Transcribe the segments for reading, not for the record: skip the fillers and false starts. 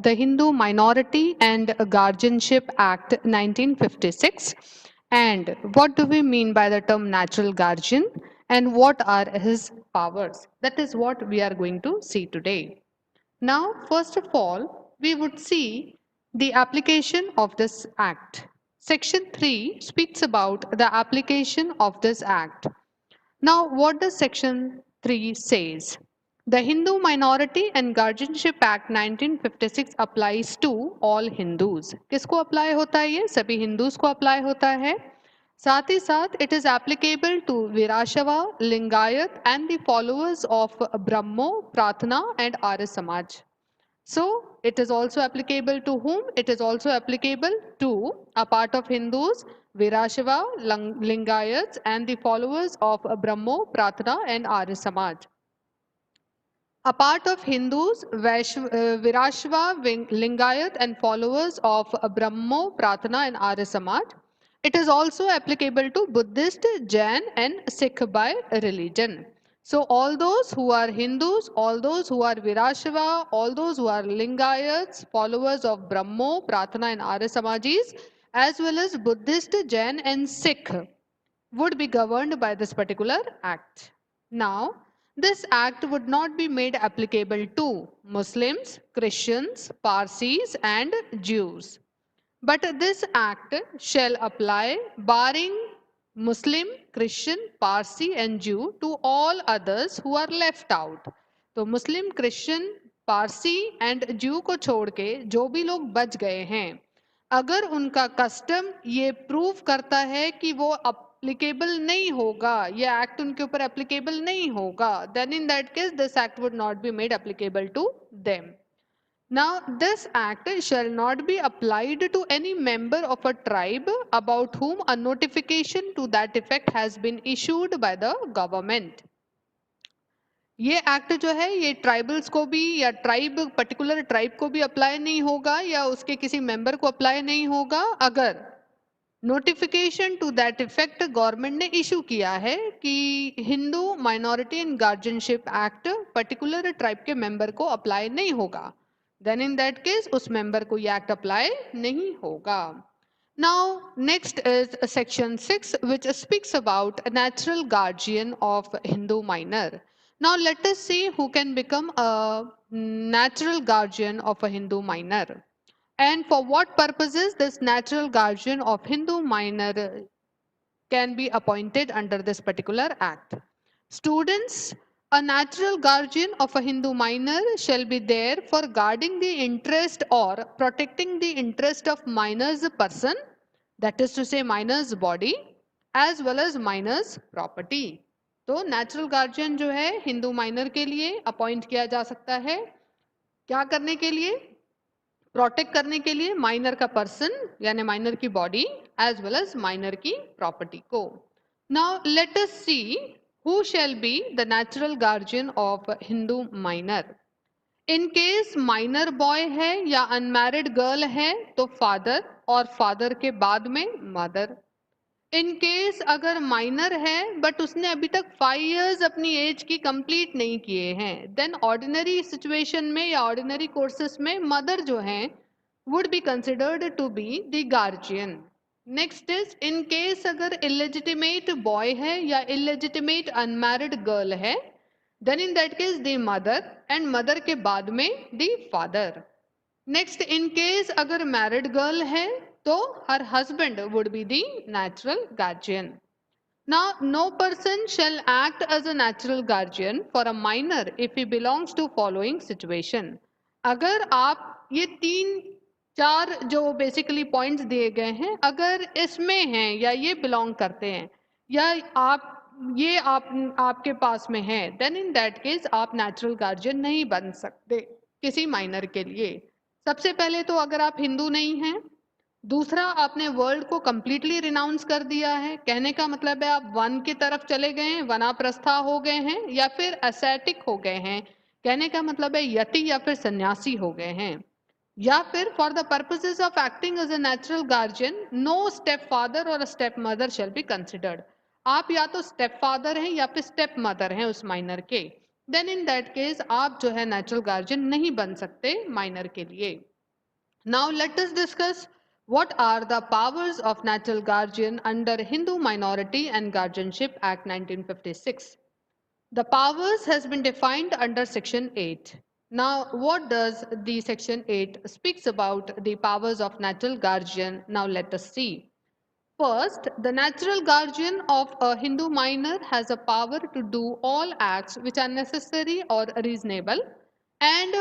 the Hindu Minority and Guardianship Act 1956. And what do we mean by the term natural guardian and what are his powers? That is what we are going to see today. Now, first of all, we would see the application of this act. Section 3 speaks about the application of this act. Now, what does Section 3 says? The Hindu Minority and Guardianship Act 1956 applies to all Hindus. किसको apply होता है ये? सभी Hindus को apply होता है. साथ ही साथ it is applicable to Virashava, Lingayat and the followers of Brahmo, Pratna and Arya Samaj. So it is also applicable to whom? It is also applicable to a part of Hindus, Virashava, Lingayats and the followers of Brahmo, Pratna and Arya Samaj. A part of Hindus, Virashava, Lingayat and followers of Brahmo, Pratna and Arya Samaj. It is also applicable to Buddhist, Jain and Sikh by religion. So all those who are Hindus, all those who are Virashava, all those who are Lingayats, followers of Brahmo, Pratna and Arya Samajis, as well as Buddhist, Jain and Sikh would be governed by this particular act. Now, this act would not be made applicable to Muslims, Christians, Parsis and Jews. But this act shall apply barring Muslim, Christian, Parsi and Jew to all others who are left out. तो मुस्लिम, Christian, Parsi and ज्यू को छोड़ के जो भी लोग बच गए हैं, अगर उनका कस्टम ये प्रूव करता है कि वो एप्लीकेबल नहीं होगा, ये एक्ट उनके ऊपर एप्लीकेबल नहीं होगा, then in that case this act would not be made applicable to them. Now, this act shall not be applied to any member of a tribe about whom a notification to that effect has been issued by the government. ये act जो है ये tribals को भी या tribe particular tribe को भी apply नहीं होगा या उसके किसी मेंबर को अप्लाई नहीं होगा अगर notification to that effect government ने इशू किया है कि Hindu minority and guardianship act particular tribe के मेंबर को अप्लाई नहीं होगा. Then in that case उस मेंबर को ये एक्ट अप्लाई नहीं होगा. Now next is section 6 which speaks about a natural guardian of Hindu minor. Now let us see who can become a natural guardian of a Hindu minor and for what purposes this natural guardian of Hindu minor can be appointed under this particular act. Students, a natural guardian of a Hindu minor shall be there for guarding the interest or protecting the interest of minor's person, that is to say minor's body, as well as minor's property. तो natural guardian जो है Hindu minor के लिए appoint किया जा सकता है. क्या करने के लिए? प्रोटेक्ट करने के लिए माइनर का पर्सन यानी माइनर की body as well as minor की प्रॉपर्टी को. Now let us see who shall be the natural guardian of Hindu minor. In case minor boy है या unmarried girl है तो father और father के बाद में mother. In case अगर minor है but उसने अभी तक 5 years अपनी age की complete नहीं किए हैं then ordinary situation में या ordinary courses में mother जो है would be considered to be the guardian. Next is in case अगर इलेजिटिमेट बॉय है या इलेजिटिमेट अनमैरिड गर्ल है then in that case the mother and mother के बाद में the father. Next in case अगर मैरिड गर्ल है तो her husband would be the natural guardian. Now no person shall act as a natural guardian for a minor if he belongs to following situation. अगर आप ये 4 जो basically points दिए गए हैं अगर इसमें हैं या ये बिलोंग करते हैं या आपके पास में है देन इन दैट केस आप नेचुरल गार्जियन नहीं बन सकते किसी माइनर के लिए. सबसे पहले तो अगर आप हिंदू नहीं हैं, दूसरा आपने वर्ल्ड को कंप्लीटली रिनाउंस कर दिया है, कहने का मतलब है आप वन की तरफ चले गए हैं, वनाप्रस्था हो गए हैं या फिर एसेटिक हो गए हैं, कहने का मतलब है यति या फिर सन्यासी हो गए हैं, या फिर for the purposes of acting as a natural guardian no stepfather और stepmother shall be considered. आप या तो स्टेप फादर हैं या फिर स्टेप मदर हैं उस माइनर के, देन इन दैट केस आप जो है नेचुरल गार्जियन नहीं बन सकते माइनर के लिए. Now let us discuss what are the powers of natural guardian under Hindu Minority and Guardianship Act 1956. The powers has been defined under section 8. Now what does the section 8 speaks about the powers of natural guardian? Now let us see. First, the natural guardian of a Hindu minor has a power to do all acts which are necessary or reasonable and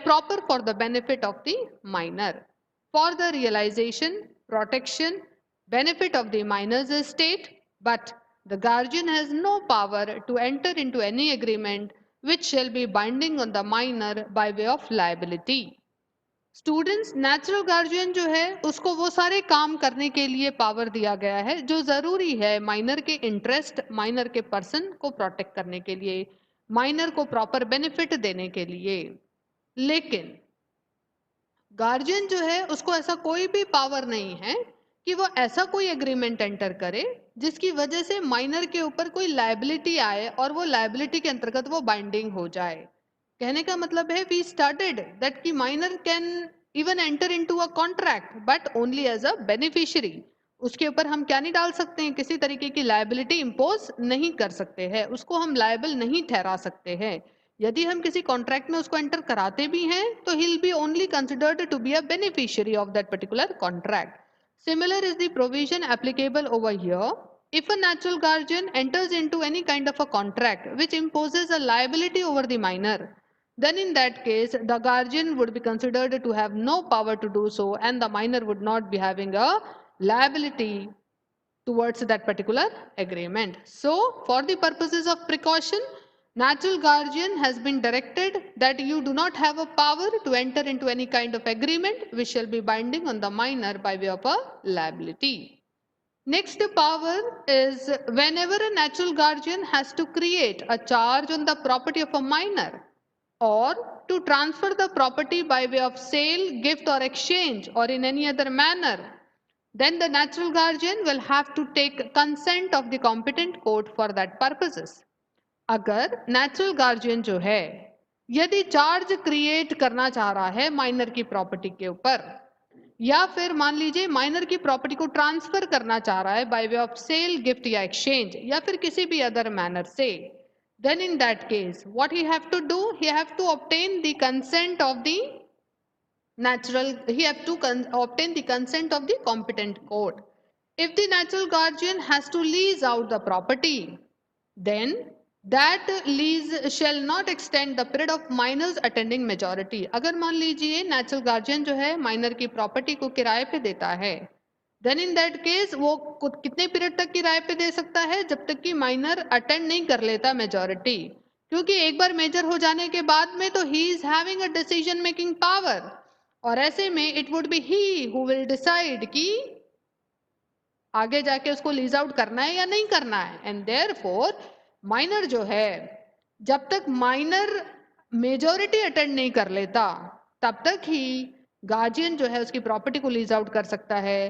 proper for the benefit of the minor, for the realization, protection, benefit of the minor's estate, but the guardian has no power to enter into any agreement which shall be binding on the minor by way of liability. Students natural guardian जो है उसको वो सारे काम करने के लिए power दिया गया है जो जरूरी है माइनर के इंटरेस्ट माइनर के पर्सन को प्रोटेक्ट करने के लिए माइनर को प्रॉपर बेनिफिट देने के लिए लेकिन गार्जियन जो है उसको ऐसा कोई भी पावर नहीं है कि वो ऐसा कोई एग्रीमेंट एंटर करे जिसकी वजह से माइनर के ऊपर कोई लायबिलिटी आए और वो लायबिलिटी के अंतर्गत वो बाइंडिंग हो जाए कहने का मतलब है वी स्टार्टेड दैट कि minor can even enter into a contract but only as a beneficiary उसके ऊपर हम क्या नहीं डाल सकते हैं किसी तरीके की लायबिलिटी इंपोज नहीं कर सकते हैं उसको हम लायबल नहीं ठहरा सकते हैं यदि हम किसी कॉन्ट्रैक्ट में उसको एंटर कराते भी हैं तो he will be only considered to be a beneficiary of that particular contract similar is the provision applicable over here if a natural guardian enters into any kind of a contract which imposes a liability over the minor then in that case the guardian would be considered to have no power to do so and the minor would not be having a liability towards that particular agreement. So, for the purposes of precaution, natural guardian has been directed that you do not have a power to enter into any kind of agreement which shall be binding on the minor by way of a liability. Next power is whenever a natural guardian has to create a charge on the property of a minor or to transfer the property by way of sale, gift or exchange or in any other manner then the natural guardian will have to take consent of the competent court for that purposes. अगर natural guardian जो है यदि charge create करना चाह रहा है minor की property के ऊपर या फिर मान लीजिए माइनर की प्रॉपर्टी को ट्रांसफर करना चाह रहा है by way of sale gift या एक्सचेंज या फिर किसी भी अदर मैनर से then in that case what he have to do he have to obtain the consent of the he have to obtain the consent of the competent court. If the natural guardian has to lease out the property, then that lease shall not extend the period of minors attending majority. अगर मान लीजिए natural guardian जो है minor की property को किराए पे देता है then in that case वो कितने पीरियड तक किराए पे दे सकता है जब तक कि माइनर अटेंड नहीं कर लेता मेजोरिटी क्योंकि एक बार मेजर हो जाने के बाद में तो he is having a decision making power और ऐसे में it would be he who will decide कि आगे जाके उसको लीज आउट करना है या नहीं करना है एंड देयरफॉर माइनर जो है जब तक माइनर मेजॉरिटी अटेंड नहीं कर लेता तब तक ही गार्जियन जो है उसकी प्रॉपर्टी को लीज आउट कर सकता है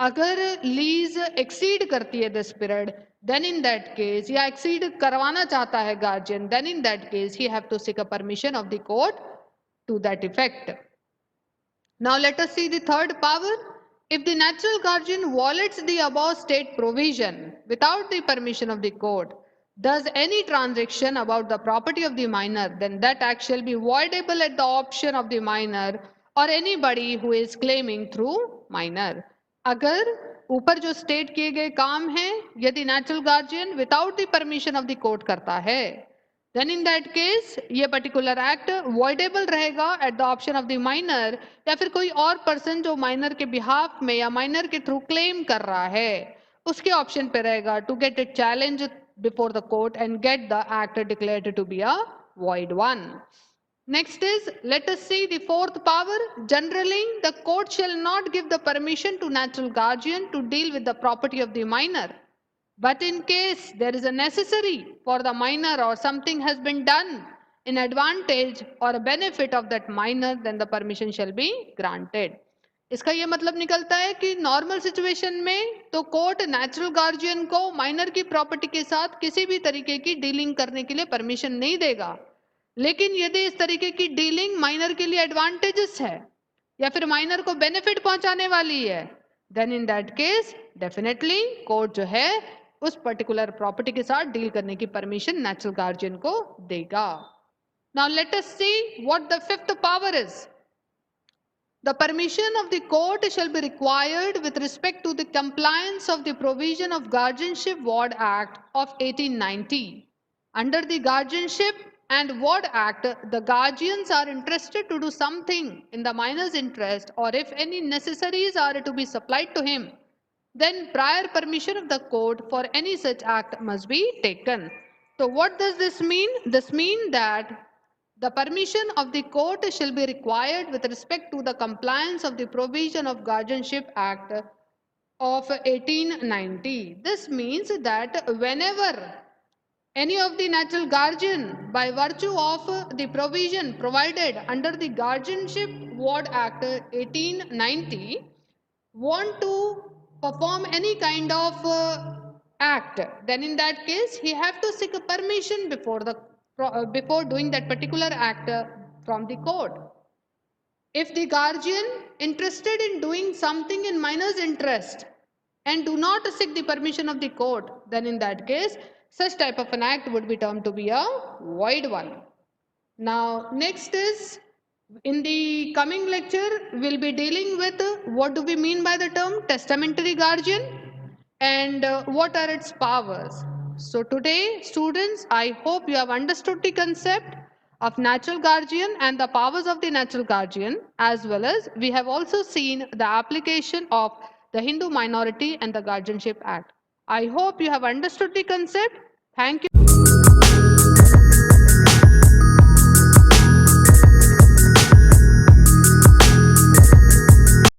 अगर लीज एक्सीड करती है this period then in that case या एक्सीड करवाना चाहता है guardian then in that case he have to seek a permission of the court to that effect. Now let us see the third power. If the natural guardian violates the above state provision without the permission of the court, does any transaction about the property of the minor, then that act shall be voidable at the option of the minor or anybody who is claiming through minor. अगर ऊपर जो state किए गए काम हैं यदि natural guardian without the permission of the court करता है then in that case ये particular act voidable रहेगा at the option of the minor या फिर कोई और person जो minor के behalf में या minor के through claim कर रहा है उसके option पे रहेगा to get it challenged before the court and get the act declared to be a void one. Next is let us see the fourth power. Generally the court shall not give the permission to natural guardian to deal with the property of the minor. But in case there is a necessary for the minor or something has been done in advantage or a benefit of that minor, then the permission shall be granted. इसका ये मतलब निकलता है कि normal situation में तो court natural guardian को minor की प्रॉपर्टी के साथ किसी भी तरीके की डीलिंग करने के लिए परमिशन नहीं देगा लेकिन यदि इस तरीके की डीलिंग माइनर के लिए एडवांटेजेस है या फिर माइनर को बेनिफिट पहुंचाने वाली है, then in that case definitely court जो है उस पर्टिकुलर प्रॉपर्टी के साथ डील करने की परमिशन नेचुरल गार्जियन को देगा. Now let us see what the fifth power is. The permission of the court shall be required with respect to the compliance of the provision of Guardianship Ward Act of 1890. Under the Guardianship and Ward Act, the guardians are interested to do something in the minor's interest, or if any necessaries are to be supplied to him, then prior permission of the court for any such act must be taken. So what does this mean? This means that the permission of the court shall be required with respect to the compliance of the provision of Guardianship Act of 1890. This means that whenever any of the natural guardian, by virtue of the provision provided under the Guardianship Ward Act 1890, want to perform any kind of act, then in that case he have to seek a permission before doing that particular act from the court. If the guardian interested in doing something in minor's interest and do not seek the permission of the court, then in that case such type of an act would be termed to be a void one. Now next is, in the coming lecture we'll be dealing with what do we mean by the term testamentary guardian and what are its powers. So today students, I hope you have understood the concept of natural guardian and the powers of the natural guardian, as well as we have also seen the application of the Hindu Minority and the Guardianship Act. I hope you have understood the concept. Thank you.